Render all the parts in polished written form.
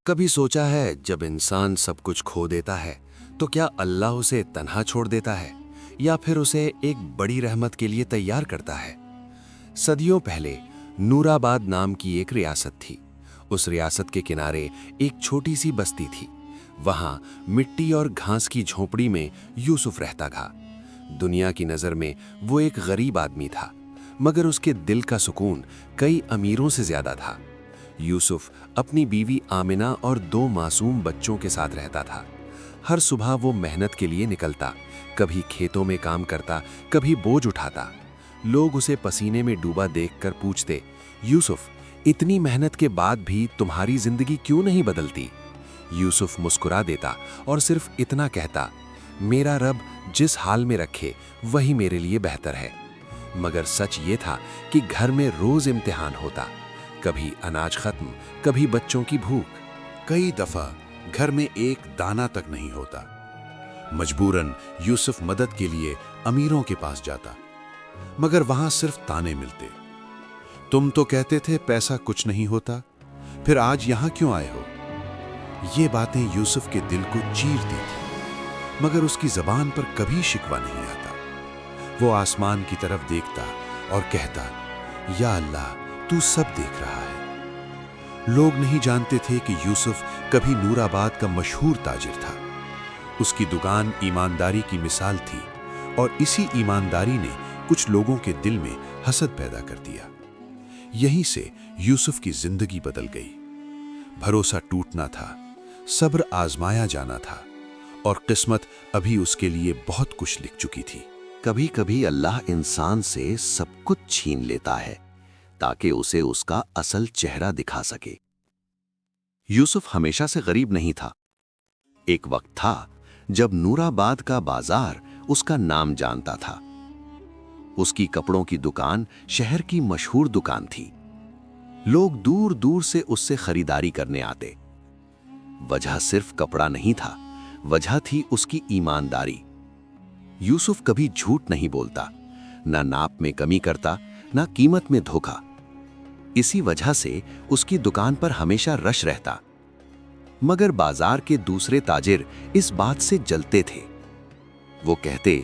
کبھی سوچا ہے جب انسان سب کچھ کھو دیتا ہے تو کیا اللہ اسے تنہا چھوڑ دیتا ہے یا پھر اسے ایک بڑی رحمت کے لیے تیار کرتا ہے؟ صدیوں پہلے نور آباد نام کی ایک ریاست تھی۔ اس ریاست کے کنارے ایک چھوٹی سی بستی تھی۔ وہاں مٹی اور گھاس کی جھونپڑی میں یوسف رہتا تھا۔ دنیا کی نظر میں وہ ایک غریب آدمی تھا، مگر اس کے دل کا سکون کئی امیروں سے زیادہ تھا۔ یوسف اپنی بیوی آمنہ اور 2 معصوم بچوں کے ساتھ رہتا تھا۔ ہر صبح وہ محنت کے لیے نکلتا، کبھی کھیتوں میں کام کرتا، کبھی بوجھ اٹھاتا۔ لوگ اسے پسینے میں ڈوبا دیکھ کر پوچھتے، یوسف، اتنی محنت کے بعد بھی تمہاری زندگی کیوں نہیں بدلتی؟ یوسف مسکرا دیتا اور صرف اتنا کہتا، میرا رب جس حال میں رکھے وہی میرے لیے بہتر ہے۔ مگر سچ یہ تھا کہ گھر میں روز امتحان ہوتا، کبھی اناج ختم، کبھی بچوں کی بھوک۔ کئی دفعہ گھر میں ایک دانہ تک نہیں ہوتا۔ مجبوراً یوسف مدد کے لیے امیروں کے پاس جاتا، مگر وہاں صرف تانے ملتے۔ تم تو کہتے تھے پیسہ کچھ نہیں ہوتا، پھر آج یہاں کیوں آئے ہو؟ یہ باتیں یوسف کے دل کو چیرتی تھی، مگر اس کی زبان پر کبھی شکوہ نہیں آتا۔ وہ آسمان کی طرف دیکھتا اور کہتا، یا اللہ، تو سب دیکھ رہا ہے۔ لوگ نہیں جانتے تھے کہ یوسف کبھی نور آباد کا مشہور تاجر تھا۔ اس کی دکان ایمانداری کی مثال تھی، اور اسی ایمانداری نے کچھ لوگوں کے دل میں حسد پیدا کر دیا۔ یہیں سے یوسف کی زندگی بدل گئی۔ بھروسہ ٹوٹنا تھا، صبر آزمایا جانا تھا، اور قسمت ابھی اس کے لیے بہت کچھ لکھ چکی تھی۔ کبھی کبھی اللہ انسان سے سب کچھ چھین لیتا ہے تاکہ اسے اس کا اصل چہرہ دکھا سکے۔ یوسف ہمیشہ سے غریب نہیں تھا۔ ایک وقت تھا جب نور آباد کا بازار اس کا نام جانتا تھا۔ اس کی کپڑوں کی دکان شہر کی مشہور دکان تھی۔ لوگ دور دور سے اس سے خریداری کرنے آتے۔ وجہ صرف کپڑا نہیں تھا، وجہ تھی اس کی ایمانداری۔ یوسف کبھی جھوٹ نہیں بولتا، نہ ناپ میں کمی کرتا، نہ قیمت میں دھوکا۔ اسی وجہ سے اس کی دکان پر ہمیشہ رش رہتا۔ مگر بازار کے دوسرے تاجر اس بات سے جلتے تھے۔ وہ کہتے،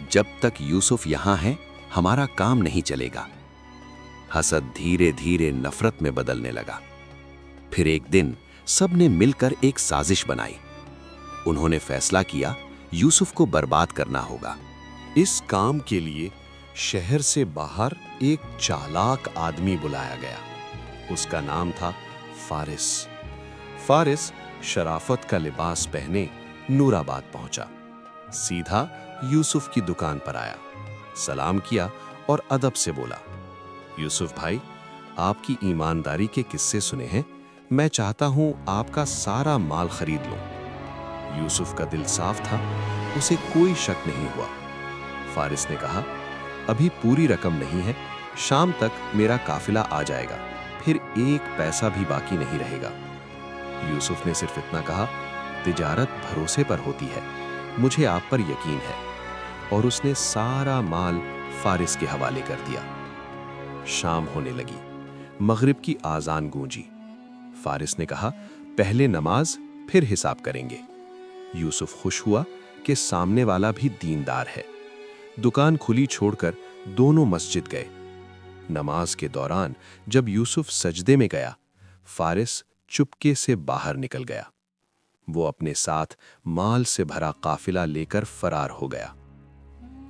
جب تک یوسف یہاں ہے ہمارا کام نہیں چلے گا۔ حسد دھیرے دھیرے نفرت میں بدلنے لگا۔ پھر ایک دن سب نے مل کر ایک سازش بنائی۔ انہوں نے فیصلہ کیا، یوسف کو برباد کرنا ہوگا۔ اس کام کے لیے شہر سے باہر ایک چالاک آدمی بلایا گیا۔ اس کا نام تھا فارس۔ فارس شرافت کا لباس پہنے نور آباد پہنچا۔ سیدھا یوسف کی دکان پر آیا، سلام کیا اور ادب سے بولا، یوسف بھائی، آپ کی ایمانداری کے قصے سنے ہیں، میں چاہتا ہوں آپ کا سارا مال خرید لوں۔ یوسف کا دل صاف تھا، اسے کوئی شک نہیں ہوا۔ فارس نے کہا، ابھی پوری رقم نہیں ہے، شام تک میرا قافلہ آ جائے گا، پھر ایک پیسہ بھی باقی نہیں رہے گا۔ یوسف نے صرف اتنا کہا، تجارت بھروسے پر ہوتی ہے، مجھے آپ پر یقین ہے، اور اس نے سارا مال فارس کے حوالے کر دیا۔ شام ہونے لگی، مغرب کی آذان گونجی۔ فارس نے کہا، پہلے نماز پھر حساب کریں گے۔ یوسف خوش ہوا کہ سامنے والا بھی دیندار ہے۔ دکان کھلی چھوڑ کر دونوں مسجد گئے۔ نماز کے دوران جب یوسف سجدے میں گیا، فارس چپکے سے باہر نکل گیا۔ وہ اپنے ساتھ مال سے بھرا قافلہ لے کر فرار ہو گیا۔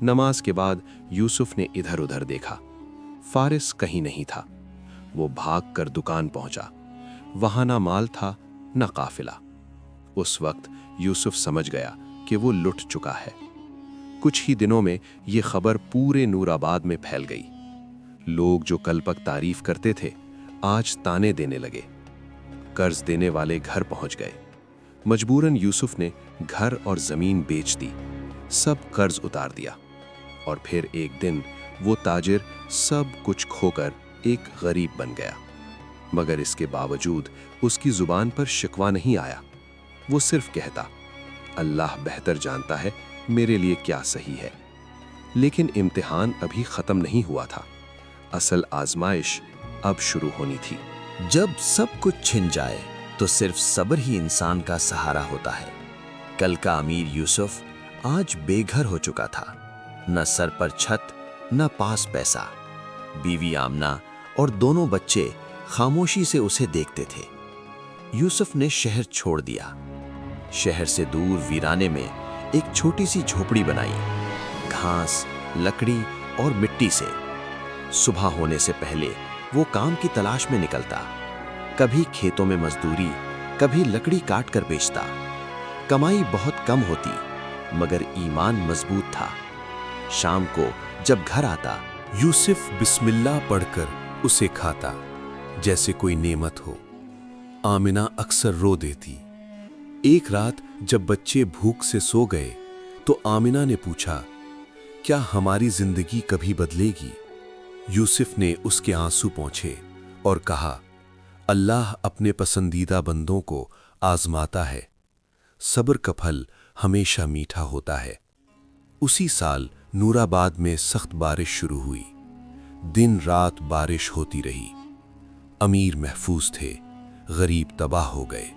نماز کے بعد یوسف نے ادھر ادھر دیکھا، فارس کہیں نہیں تھا۔ وہ بھاگ کر دکان پہنچا، وہاں نہ مال تھا نہ قافلہ۔ اس وقت یوسف سمجھ گیا کہ وہ لٹ چکا ہے۔ کچھ ہی دنوں میں یہ خبر پورے نور آباد میں پھیل گئی۔ لوگ جو کل تک تعریف کرتے تھے، آج تانے دینے لگے۔ قرض دینے والے گھر پہنچ گئے۔ مجبوراً یوسف نے گھر اور زمین بیچ دی، سب قرض اتار دیا، اور پھر ایک دن وہ تاجر سب کچھ کھو کر ایک غریب بن گیا۔ مگر اس کے باوجود اس کی زبان پر شکوہ نہیں آیا۔ وہ صرف کہتا، اللہ بہتر جانتا ہے میرے لیے کیا صحیح ہے۔ لیکن امتحان ابھی ختم نہیں ہوا تھا، اصل آزمائش اب شروع ہونی تھی۔ جب سب کچھ چھن جائے तो सिर्फ सब्र ही इंसान का सहारा होता है। कल का अमीर यूसुफ आज बेघर हो चुका था। न सर पर छत, न पास पैसा। बीवी आमना और दोनों बच्चे खामोशी से उसे देखते थे। यूसुफ ने शहर छोड़ दिया। शहर से दूर वीराने में एक छोटी सी झोपड़ी बनाई, घास, लकड़ी और मिट्टी से। सुबह होने से पहले वो काम की तलाश में निकलता। कभी खेतों में मजदूरी, कभी लकड़ी काट कर बेचता। कमाई बहुत कम होती, मगर ईमान मजबूत था। शाम को जब घर आता, यूसुफ बिस्मिल्लाह पढ़कर उसे खाता जैसे कोई नेमत हो। आमिना अक्सर रो देती। एक रात जब बच्चे भूख से सो गए तो आमिना ने पूछा, क्या हमारी जिंदगी कभी बदलेगी? यूसुफ ने उसके आंसू पोंछे और कहा, अल्लाह अपने पसंदीदा बंदों को आजमाता है। सब्र का फल हमेशा मीठा होता है। उसी साल नूराबाद में सख्त बारिश शुरू हुई। दिन रात बारिश होती रही। अमीर महफूज थे, गरीब तबाह हो गए।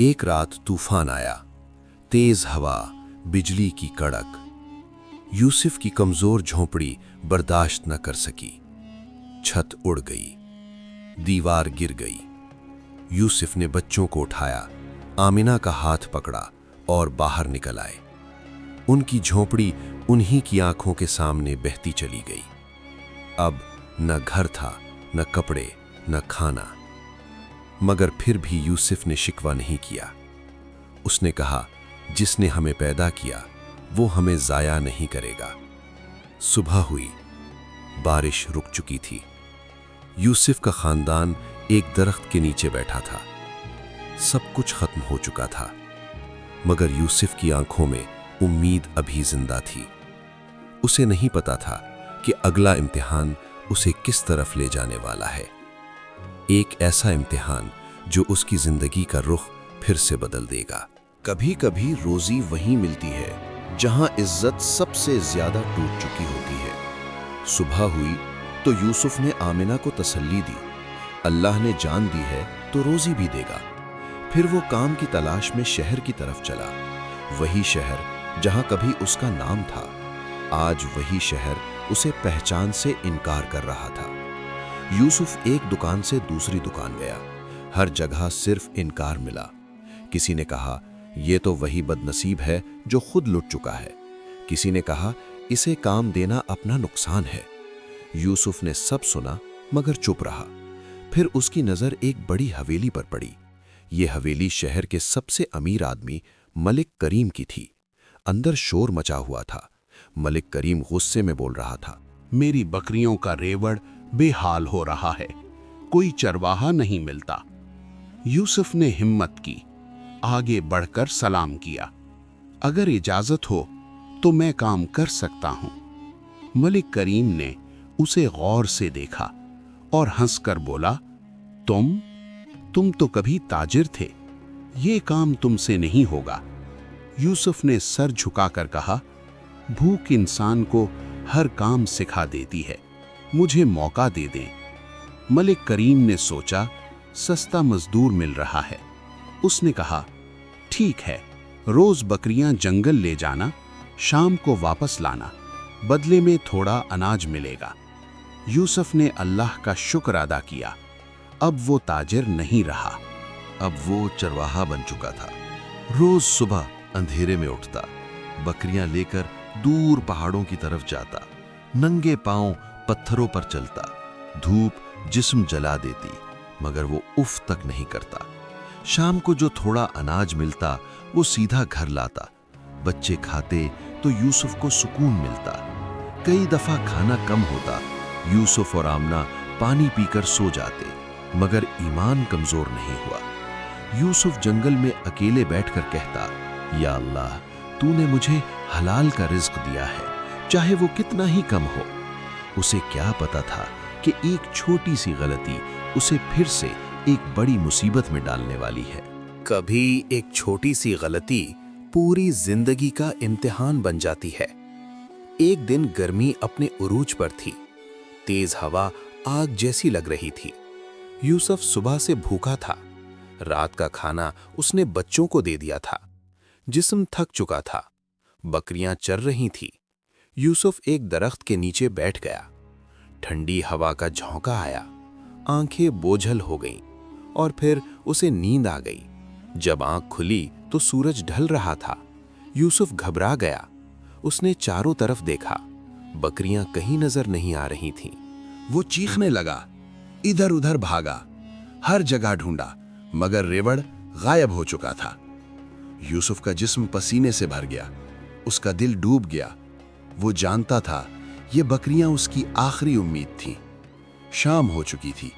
एक रात तूफान आया, तेज हवा, बिजली की कड़क। यूसुफ की कमजोर झोंपड़ी बर्दाश्त न कर सकी। छत उड़ गई, दीवार गिर गई। यूसुफ ने बच्चों को उठाया, आमिना का हाथ पकड़ा और बाहर निकल आए। उनकी झोंपड़ी उन्हीं की आंखों के सामने बहती चली गई। अब न घर था, न कपड़े, न खाना। मगर फिर भी यूसुफ ने शिकवा नहीं किया। उसने कहा, जिसने हमें पैदा किया वो हमें जाया नहीं करेगा। सुबह हुई, बारिश रुक चुकी थी। यूसुफ का खानदान एक दरख्त के नीचे बैठा था। सब कुछ खत्म हो चुका था, मगर यूसुफ की आंखों में उम्मीद अभी जिंदा थी। उसे नहीं पता था कि अगला इम्तिहान उसे किस तरफ ले जाने वाला है। एक ऐसा इम्तिहान जो उसकी जिंदगी का रुख फिर से बदल देगा। कभी कभी रोजी वहीं मिलती है जहां इज्जत सबसे ज्यादा टूट चुकी होती है। सुबह हुई तो यूसुफ ने आमिना को तसल्ली दी, अल्लाह ने जान दी है तो रोजी भी देगा। फिर वो काम की तलाश में शहर की तरफ चला। वही शहर जहां कभी उसका नाम था, आज वही शहर उसे पहचान से इनकार कर रहा था। यूसुफ एक दुकान से दूसरी दुकान गया। हर जगह सिर्फ इनकार मिला। किसी ने कहा, ये तो वही बदनसीब है जो खुद लुट चुका है। किसी ने कहा, इसे काम देना अपना नुकसान है। यूसुफ ने सब सुना मगर चुप रहा। फिर उसकी नजर एक बड़ी हवेली पर पड़ी। ये हवेली शहर के सबसे अमीर आदमी मलिक करीम की थी। अंदर शोर मचा हुआ था। मलिक करीम गुस्से में बोल रहा था, मेरी बकरियों का रेवड़ बेहाल हो रहा है, कोई चरवाहा नहीं मिलता। यूसुफ ने हिम्मत की, आगे बढ़कर सलाम किया, अगर इजाजत हो तो मैं काम कर सकता हूं। मलिक करीम ने उसे गौर से देखा और हंसकर बोला, तुम तो कभी ताजिर थे, ये काम तुमसे नहीं होगा। यूसुफ ने सर झुकाकर कहा, भूख इंसान को हर काम सिखा देती है, मुझे मौका दे दें। मलिक करीम ने सोचा, सस्ता मजदूर मिल रहा है। उसने कहा, ठीक है, रोज बकरियां जंगल ले जाना, शाम को वापस लाना, बदले में थोड़ा अनाज मिलेगा। यूसुफ ने अल्लाह का शुक्र अदा किया। अब वो ताजिर नहीं रहा, अब वो चरवाहा बन चुका था। रोज सुबह अंधेरे में उठता, बकरियां लेकर दूर पहाड़ों की तरफ जाता, नंगे पांव पत्थरों पर चलता। धूप जिस्म जला देती, मगर वो उफ तक नहीं करता। शाम को जो थोड़ा अनाज मिलता वो सीधा घर लाता। बच्चे खाते तो यूसुफ को सुकून मिलता। कई दफा खाना कम होता, यूसुफ और आमना पानी पीकर सो जाते, मगर ईमान कमजोर नहीं हुआ। यूसुफ जंगल में अकेले बैठकर कहता, या अल्लाह, तूने मुझे हलाल का रिज्क दिया है, चाहे वो कितना ही कम हो। उसे क्या पता था कि एक छोटी सी गलती उसे फिर से एक बड़ी मुसीबत में डालने वाली है। कभी एक छोटी सी गलती पूरी जिंदगी का इम्तिहान बन जाती है। एक दिन गर्मी अपने उरूज पर थी। तेज हवा आग जैसी लग रही थी। यूसुफ सुबह से भूखा था। रात का खाना उसने बच्चों को दे दिया था। जिस्म थक चुका था। बकरियां चर रही थी। यूसुफ एक दरख्त के नीचे बैठ गया। ठंडी हवा का झोंका आया। आंखें बोझल हो गईं और फिर उसे नींद आ गई। जब आंख खुली तो सूरज ढल रहा था। यूसुफ घबरा गया। उसने चारों तरफ देखा। बकरियां कहीं नजर नहीं आ रही थीं। वो चीखने लगा, इधर उधर भागा, हर जगह ढूंढा, मगर रेवड़ गायब हो चुका था। यूसुफ का जिस्म पसीने से भर गया। उसका दिल डूब गया। वो जानता था ये बकरियां उसकी आखिरी उम्मीद थीं। शाम हो चुकी थी।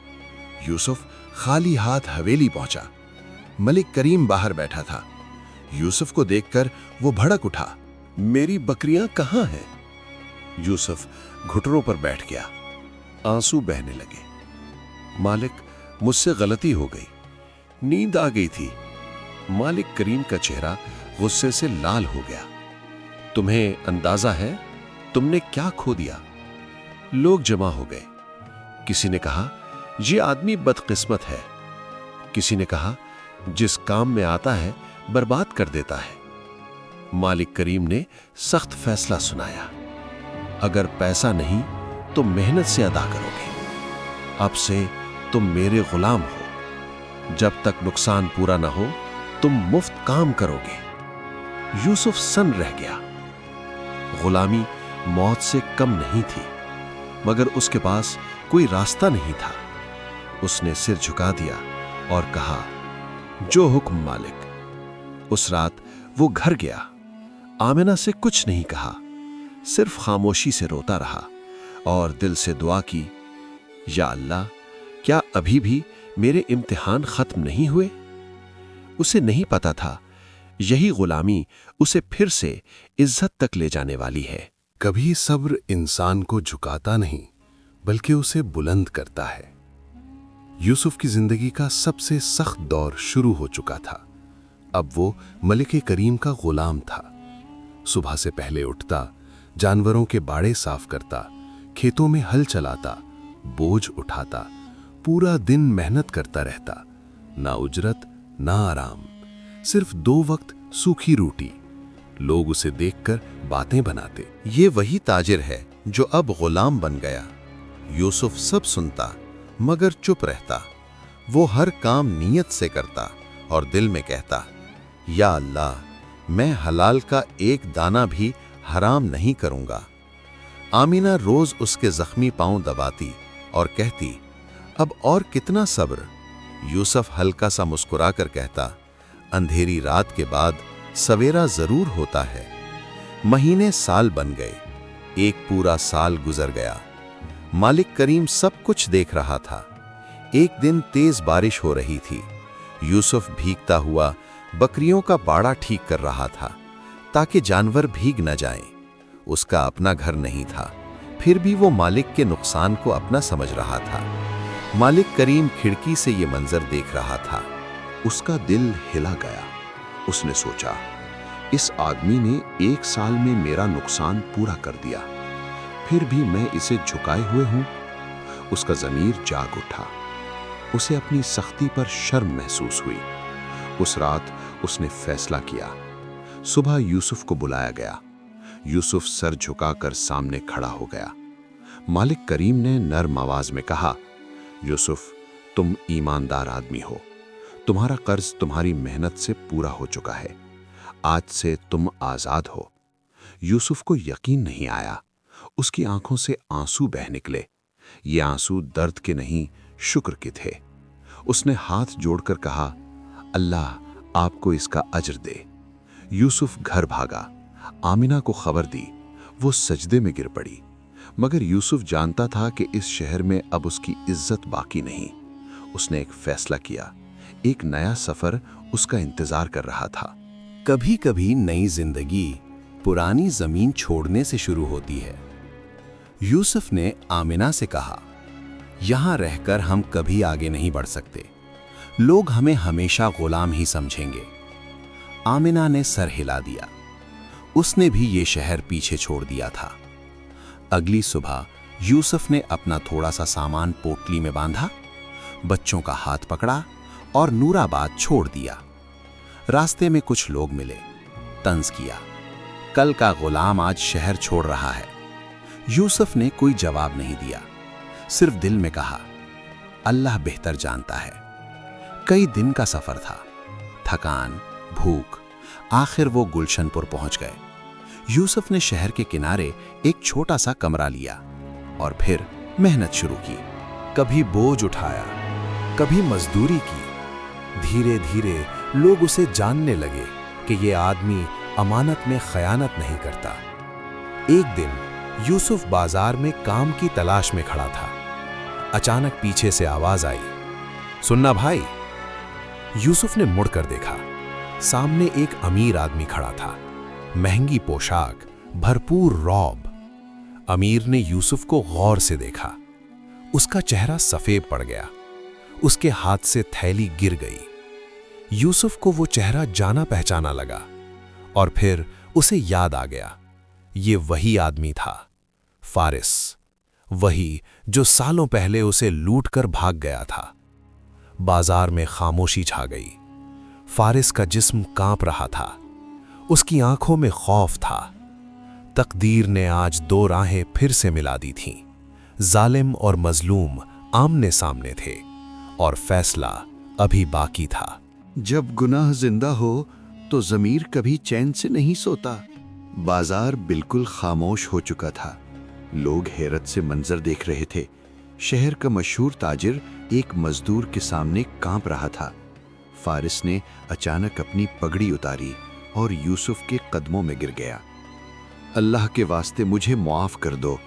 यूसुफ खाली हाथ हवेली पहुंचा। मलिक करीम बाहर बैठा था। यूसुफ को देखकर वो भड़क उठा। मेरी बकरियां कहाँ हैं? यूसुफ घुटनों पर बैठ गया। आंसू बहने लगे। मालिक, मुझसे गलती हो गई, नींद आ गई थी। मालिक करीम का चेहरा गुस्से से लाल हो गया। तुम्हें अंदाजा है तुमने क्या खो दिया? लोग जमा हो गए। किसी ने कहा ये आदमी बदकिस्मत है। किसी ने कहा जिस काम में आता है बर्बाद कर देता है। मालिक करीम ने सख्त फैसला सुनाया, अगर पैसा नहीं तो मेहनत से अदा करोगे। अब से तुम मेरे गुलाम हो। जब तक नुकसान पूरा ना हो तुम मुफ्त काम करोगे। यूसुफ सन रह गया। गुलामी मौत से कम नहीं थी, मगर उसके पास कोई रास्ता नहीं था। उसने सिर झुका दिया और कहा, जो हुक्म मालिक। उस रात वो घर गया। आमिना से कुछ नहीं कहा, सिर्फ खामोशी से रोता रहा और दिल से दुआ की, या अल्लाह, क्या अभी भी मेरे इम्तिहान खत्म नहीं हुए? उसे नहीं पता था यही गुलामी उसे फिर से इज्जत तक ले जाने वाली है। कभी सब्र इंसान को झुकाता नहीं बल्कि उसे बुलंद करता है। यूसुफ की जिंदगी का सबसे सख्त दौर शुरू हो चुका था। अब वो मलिक करीम का गुलाम था। सुबह से पहले उठता, जानवरों के बाड़े साफ करता, खेतों में हल चलाता, बोझ उठाता, पूरा दिन मेहनत करता रहता। ना उजरत ना आराम, सिर्फ 2 वक्त सूखी रोटी। लोग उसे देखकर बातें बनाते, ये वही ताजिर है जो अब गुलाम बन गया। यूसुफ सब सुनता मगर चुप रहता। वो हर काम नीयत से करता और दिल में कहता, या अल्लाह, मैं हलाल का एक दाना भी हराम नहीं करूंगा। आमीना रोज उसके जख्मी पांव दबाती और कहती, अब और कितना सब्र। यूसुफ हल्का सा मुस्कुरा कर कहता, अंधेरी रात के बाद सवेरा जरूर होता है। महीने साल बन गए। एक पूरा साल गुजर गया। मालिक करीम सब कुछ देख रहा था। एक दिन तेज बारिश हो रही थी। यूसुफ भीगता हुआ बकरियों का बाड़ा ठीक कर रहा था ताकि जानवर भीग न जाएं। उसका अपना घर नहीं था, फिर भी वो मालिक के नुकसान को अपना समझ रहा था। मालिक करीम खिड़की से ये मंजर देख रहा था। उसका दिल हिला गया। उसने सोचा, इस आदमी ने 1 साल में मेरा नुकसान पूरा कर दिया, फिर भी मैं इसे झुकाए हुए हूं। उसका ज़मीर जाग उठा। उसे अपनी सख्ती पर शर्म महसूस हुई। उस रात उसने फैसला किया। सुबह यूसुफ को बुलाया गया। यूसुफ सर झुकाकर सामने खड़ा हो गया। मालिक करीम ने नर्म आवाज में कहा, यूसुफ, तुम ईमानदार आदमी हो। तुम्हारा कर्ज तुम्हारी मेहनत से पूरा हो चुका है। आज से तुम आजाद हो। यूसुफ को यकीन नहीं आया। उसकी आंखों से आंसू बह निकले। ये आंसू दर्द के नहीं, शुक्र के थे। उसने हाथ जोड़कर कहा, अल्लाह आपको इसका अजर दे। यूसुफ घर भागा। आमिना को खबर दी। वो सजदे में गिर पड़ी। मगर यूसुफ जानता था कि इस शहर में अब उसकी इज्जत बाकी नहीं। उसने एक फैसला किया। एक नया सफर उसका इंतजार कर रहा था। कभी कभी नई जिंदगी पुरानी जमीन छोड़ने से शुरू होती है। यूसुफ ने आमिना से कहा, यहां रहकर हम कभी आगे नहीं बढ़ सकते। लोग हमें हमेशा गुलाम ही समझेंगे। आमिना ने सर हिला दिया। उसने भी ये शहर पीछे छोड़ दिया था। अगली सुबह यूसुफ ने अपना थोड़ा सा सामान पोटली में बांधा, बच्चों का हाथ पकड़ा और नूराबाद छोड़ दिया। रास्ते में कुछ लोग मिले, तंज किया, कल का गुलाम आज शहर छोड़ रहा है। यूसुफ ने कोई जवाब नहीं दिया, सिर्फ दिल में कहा, अल्लाह बेहतर जानता है। कई दिन का सफर था, थकान, भूख, आखिर वो गुलशनपुर पहुंच गए। यूसुफ ने शहर के किनारे एक छोटा सा कमरा लिया और फिर मेहनत शुरू की। कभी बोझ उठाया, कभी मजदूरी की। धीरे धीरे लोग उसे जानने लगे कि ये आदमी अमानत में खयानत नहीं करता। एक दिन यूसुफ बाजार में काम की तलाश में खड़ा था। अचानक पीछे से आवाज आई, सुनना भाई। यूसुफ ने मुड़कर देखा, सामने एक अमीर आदमी खड़ा था, महंगी पोशाक, भरपूर रौब। अमीर ने यूसुफ को गौर से देखा। उसका चेहरा सफेद पड़ गया, उसके हाथ से थैली गिर गई। यूसुफ को वो चेहरा जाना पहचाना लगा और फिर उसे याद आ गया, ये वही आदमी था, फारिस, वही जो सालों पहले उसे लूटकर भाग गया था। बाजार में खामोशी छा गई। फारिस का जिस्म कांप रहा था, उसकी आंखों में खौफ था। तकदीर ने आज दो राहें फिर से मिला दी थीं। जालिम और मजलूम आमने सामने थे और फैसला अभी बाकी था। जब गुनाह जिंदा हो तो ज़मीर कभी चैन से नहीं सोता। बाजार बिल्कुल खामोश हो चुका था। लोग हैरत से मंजर देख रहे थे। शहर का मशहूर ताजिर एक मजदूर के सामने कांप रहा था। फारिस ने अचानक अपनी पगड़ी उतारी और यूसुफ के कदमों में गिर गया। अल्लाह के वास्ते मुझे मुआफ कर दो।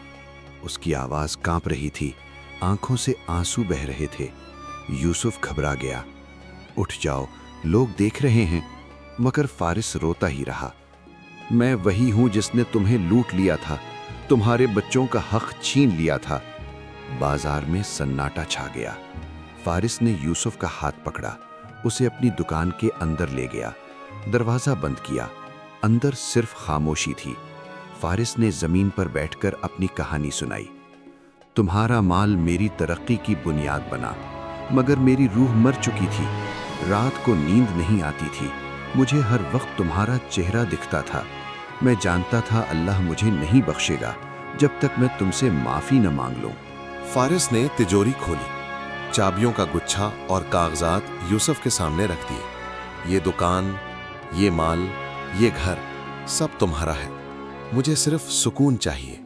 उसकी आवाज़ कांप रही थी, आंखों से आंसू बह रहे थे। यूसुफ घबरा गया। उठ जाओ, लोग देख रहे हैं। मगर फारिस रोता ही रहा। मैं वही हूं जिसने तुम्हें लूट लिया था, तुम्हारे बच्चों का हक छीन लिया था। बाजार में सन्नाटा छा गया। फारिस ने यूसुफ का हाथ पकड़ा, उसे अपनी दुकान के अंदर ले गया। दरवाजा बंद किया। अंदर सिर्फ खामोशी थी। फारिस ने जमीन पर बैठकर अपनी कहानी सुनाई। तुम्हारा माल मेरी तरक्की की बुनियाद बना, मगर मेरी रूह मर चुकी थी। रात को नींद नहीं आती थी। मुझे हर वक्त तुम्हारा चेहरा दिखता था। मैं जानता था अल्लाह मुझे नहीं बख्शेगा जब तक मैं तुमसे माफी न मांग लूं। फारिस ने तिजोरी खोली, चाबियों का गुच्छा और कागजात यूसुफ के सामने रख दिए। ये दुकान, ये माल, ये घर, सब तुम्हारा है। मुझे सिर्फ सुकून चाहिए।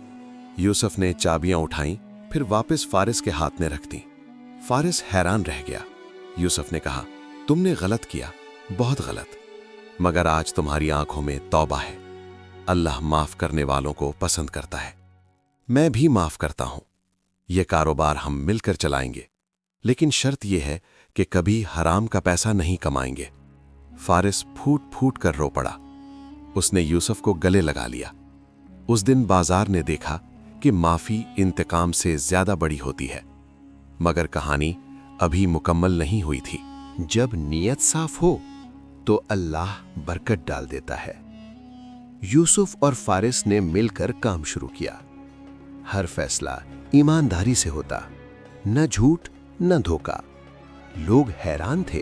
यूसुफ ने चाबियां उठाईं, फिर वापस फारिस के हाथ में रख दी। फारिस हैरान रह गया। यूसुफ ने कहा, तुमने गलत किया, बहुत गलत, मगर आज तुम्हारी आंखों में तौबा है। अल्लाह माफ करने वालों को पसंद करता है। मैं भी माफ करता हूं। यह कारोबार हम मिलकर चलाएंगे, लेकिन शर्त यह है कि कभी हराम का पैसा नहीं कमाएंगे। फारिस फूट फूट कर रो पड़ा। उसने यूसुफ को गले लगा लिया। उस दिन बाजार ने देखा कि माफी इंतकाम से ज्यादा बड़ी होती है। मगर कहानी अभी मुकम्मल नहीं हुई थी। जब नीयत साफ हो तो अल्लाह बरकत डाल देता है। यूसुफ और फारिस ने मिलकर काम शुरू किया। हर फैसला ईमानदारी से होता, न झूठ न धोखा। लोग हैरान थे।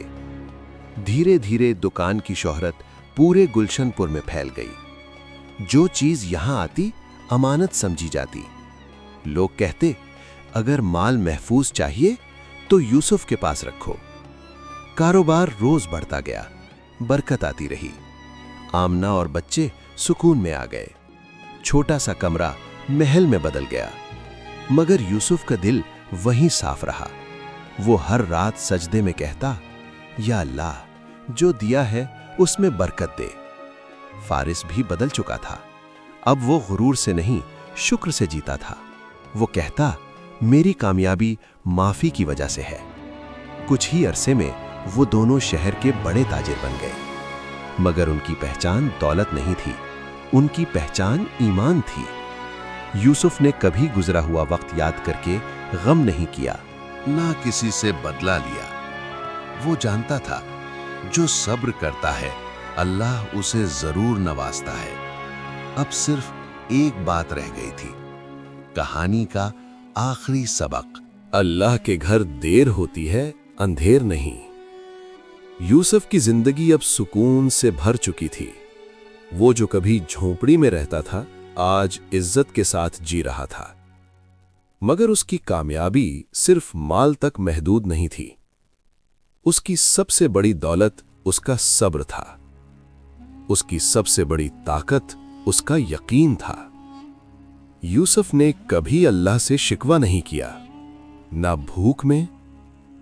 धीरे धीरे दुकान की शोहरत पूरे गुलशनपुर में फैल गई। जो चीज यहां आती अमानत समझी जाती। लोग कहते, अगर माल महफूज चाहिए तो यूसुफ के पास रखो। कारोबार रोज बढ़ता गया, बरकत आती रही। आमना और बच्चे सुकून में आ गए। छोटा सा कमरा महल में बदल गया। मगर यूसुफ का दिल वहीं साफ रहा। वो हर रात सजदे में कहता, या अल्लाह, जो दिया है उसमें बरकत दे। फारिस भी बदल चुका था। अब वो गुरूर से नहीं, शुक्र से जीता था। वो कहता, मेरी कामयाबी माफी की वजह से है। कुछ ही अरसे में वो दोनों शहर के बड़े ताजिर बन गए। मगर उनकी पहचान दौलत नहीं थी, उनकी पहचान ईमान थी। यूसुफ ने कभी गुजरा हुआ वक्त याद करके गम नहीं किया, ना किसी से बदला लिया। वो जानता था, जो सब्र करता है अल्लाह उसे जरूर नवाजता है। अब सिर्फ एक बात रह गई थी, कहानी का आखिरी सबक। अल्लाह के घर देर होती है, अंधेर नहीं। यूसुफ की जिंदगी अब सुकून से भर चुकी थी। वो जो कभी झोंपड़ी में रहता था, आज इज्जत के साथ जी रहा था। मगर उसकी कामयाबी सिर्फ माल तक महदूद नहीं थी। उसकी सबसे बड़ी दौलत उसका सब्र था। उसकी सबसे बड़ी ताकत उसका यकीन था। यूसुफ ने कभी अल्लाह से शिकवा नहीं किया, ना भूख में,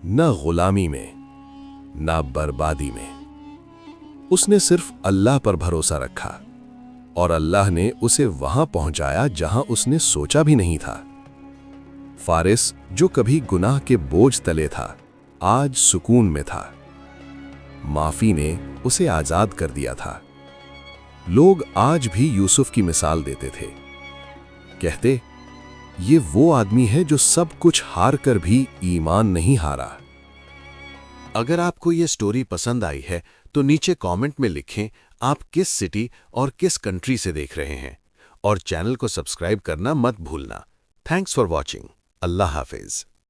ना गुलामी में, ना बर्बादी में। उसने सिर्फ अल्लाह पर भरोसा रखा और अल्लाह ने उसे वहां पहुंचाया जहां उसने सोचा भी नहीं था। फारिस, जो कभी गुनाह के बोझ तले था, आज सुकून में था। माफी ने उसे आजाद कर दिया था। लोग आज भी यूसुफ की मिसाल देते थे। कहते, ये वो आदमी है जो सब कुछ हार कर भी ईमान नहीं हारा। अगर आपको ये स्टोरी पसंद आई है तो नीचे कमेंट में लिखें आप किस सिटी और किस कंट्री से देख रहे हैं, और चैनल को सब्सक्राइब करना मत भूलना। Thanks for watching. Allah Hafiz.